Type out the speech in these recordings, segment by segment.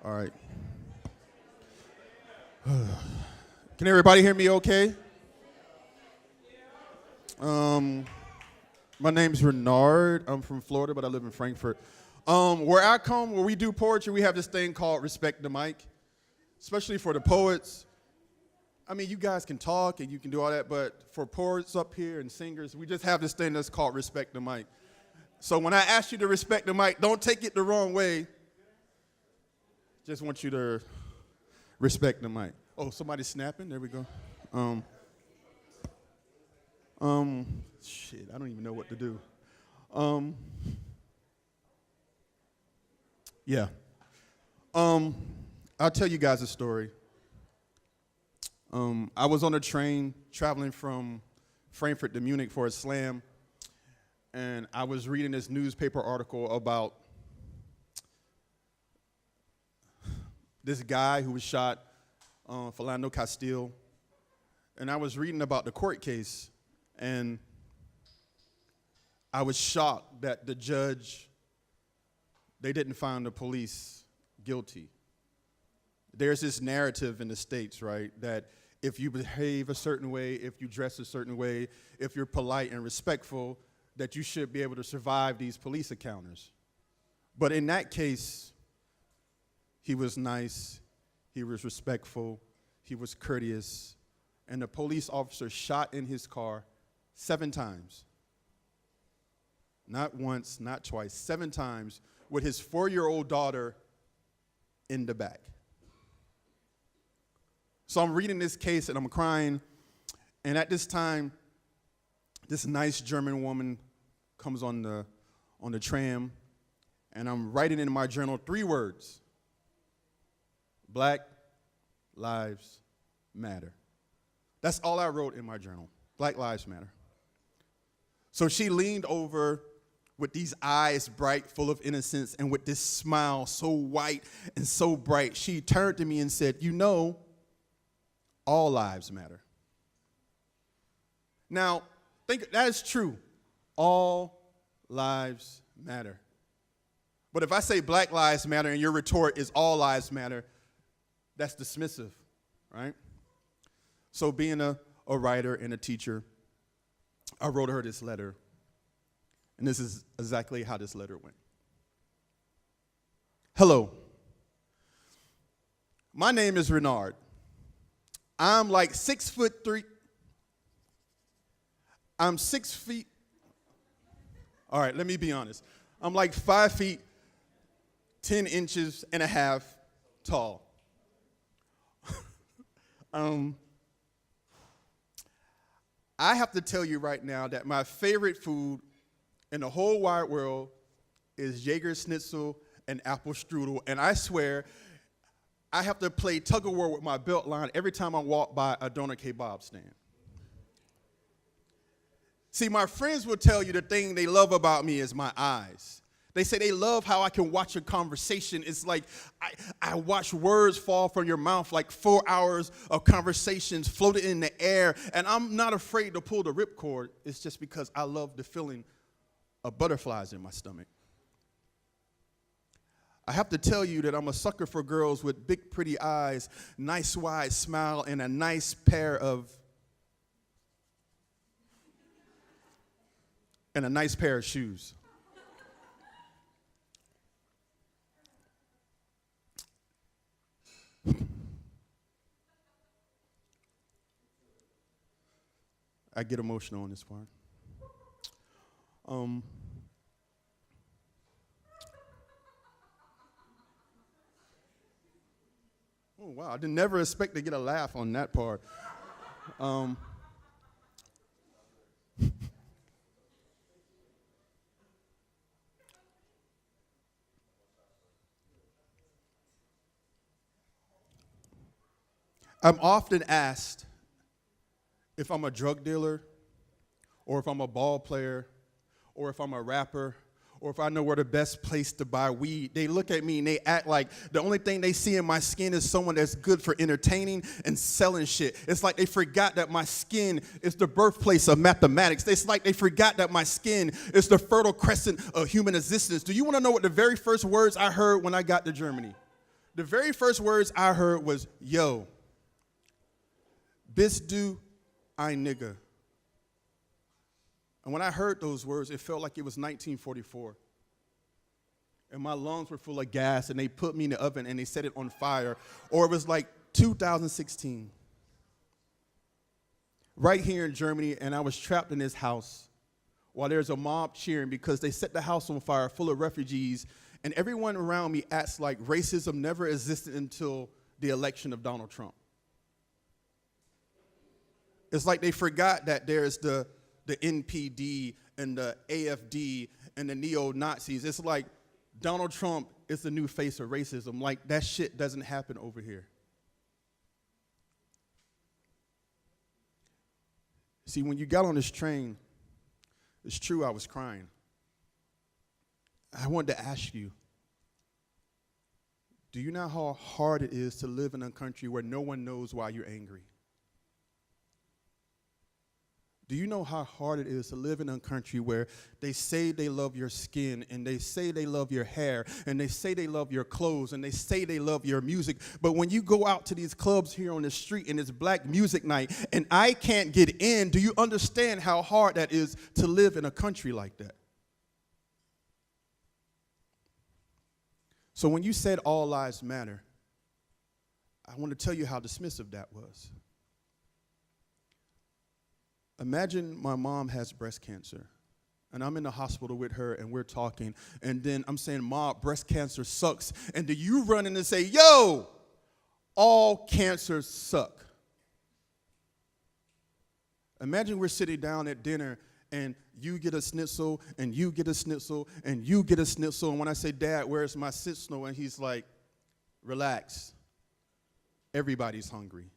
All right. Can everybody hear me okay? My name's Renard. I'm from Florida, but I live in Frankfurt. Where we do poetry, we have this thing called Respect the Mic, especially for the poets. I mean, you guys can talk and you can do all that, but for poets up here and singers, we just have this thing that's called Respect the Mic. So when I ask you to respect the mic, don't take it the wrong way. Just want you to respect the mic. Oh, somebody's snapping. There we go. Shit, I don't even know what to do. Yeah. I'll tell you guys a story. I was on a train traveling from Frankfurt to Munich for a slam, and I was reading this newspaper article about this guy who was shot, Philando Castile, and I was reading about the court case, and I was shocked that the judge, they didn't find the police guilty. There's this narrative in the States, right, that if you behave a certain way, if you dress a certain way, if you're polite and respectful, that you should be able to survive these police encounters. But in that case, he was nice, he was respectful, he was courteous, and the police officer shot in his car 7 times. Not once, not twice, 7 times, with his 4-year-old daughter in the back. So I'm reading this case and I'm crying, and at this time, this nice German woman comes on the tram, and I'm writing in my journal 3 words: Black Lives Matter. That's all I wrote in my journal. Black Lives Matter. So she leaned over with these eyes bright, full of innocence, and with this smile so white and so bright, she turned to me and said, "You know, all lives matter." Now, think that is true. All lives matter. But if I say Black Lives Matter and your retort is all lives matter, that's dismissive, right? So being a writer and a teacher, I wrote her this letter. And this is exactly how this letter went. Hello. My name is Renard. I'm like 6'3". I'm 6 feet. All right, let me be honest. I'm like 5 feet, 10 inches and a half tall. I have to tell you right now that my favorite food in the whole wide world is Jaeger Schnitzel and apple strudel, and I swear I have to play tug of war with my belt line every time I walk by a doner kebab stand. See, my friends will tell you the thing they love about me is my eyes. They say they love how I can watch a conversation. It's like I watch words fall from your mouth, like 4 hours of conversations floating in the air, and I'm not afraid to pull the ripcord. It's just because I love the feeling of butterflies in my stomach. I have to tell you that I'm a sucker for girls with big, pretty eyes, nice, wide smile, and a nice pair of shoes. I get emotional on this part. Oh, wow, I didn't never expect to get a laugh on that part. I'm often asked if I'm a drug dealer, or if I'm a ball player, or if I'm a rapper, or if I know where the best place to buy weed. They look at me and they act like the only thing they see in my skin is someone that's good for entertaining and selling shit. It's like they forgot that my skin is the birthplace of mathematics. It's like they forgot that my skin is the fertile crescent of human existence. Do you want to know what the very first words I heard when I got to Germany? The very first words I heard was, yo, bis du ein nigger. And when I heard those words, it felt like it was 1944. And my lungs were full of gas, and they put me in the oven, and they set it on fire. Or it was like 2016. Right here in Germany, and I was trapped in this house while there's a mob cheering because they set the house on fire full of refugees, and everyone around me acts like racism never existed until the election of Donald Trump. It's like they forgot that there's the NPD and the AFD and the neo-Nazis. It's like Donald Trump is the new face of racism. Like, that shit doesn't happen over here. See, when you got on this train, it's true I was crying. I wanted to ask you, do you know how hard it is to live in a country where no one knows why you're angry? Do you know how hard it is to live in a country where they say they love your skin, and they say they love your hair, and they say they love your clothes, and they say they love your music, but when you go out to these clubs here on the street and it's Black Music Night and I can't get in, do you understand how hard that is to live in a country like that? So when you said all lives matter, I want to tell you how dismissive that was. Imagine my mom has breast cancer, and I'm in the hospital with her, and we're talking, and then I'm saying, Mom, breast cancer sucks, and then you run in and say, yo, all cancers suck. Imagine we're sitting down at dinner, and you get a schnitzel, and you get a schnitzel, and you get a schnitzel, and when I say, Dad, where's my schnitzel? And he's like, relax, everybody's hungry,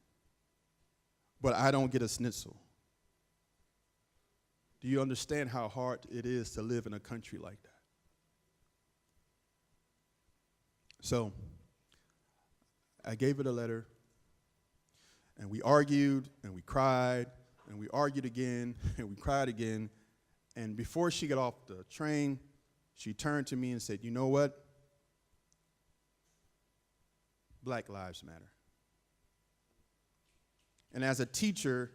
but I don't get a schnitzel. Do you understand how hard it is to live in a country like that? So I gave it a letter, and we argued, and we cried, and we argued again, and we cried again. And before she got off the train, she turned to me and said, you know what? Black lives matter. And as a teacher,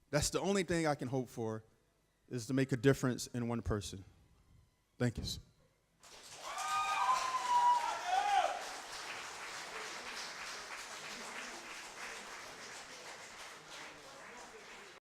that's the only thing I can hope for, is to make a difference in one person. Thank you.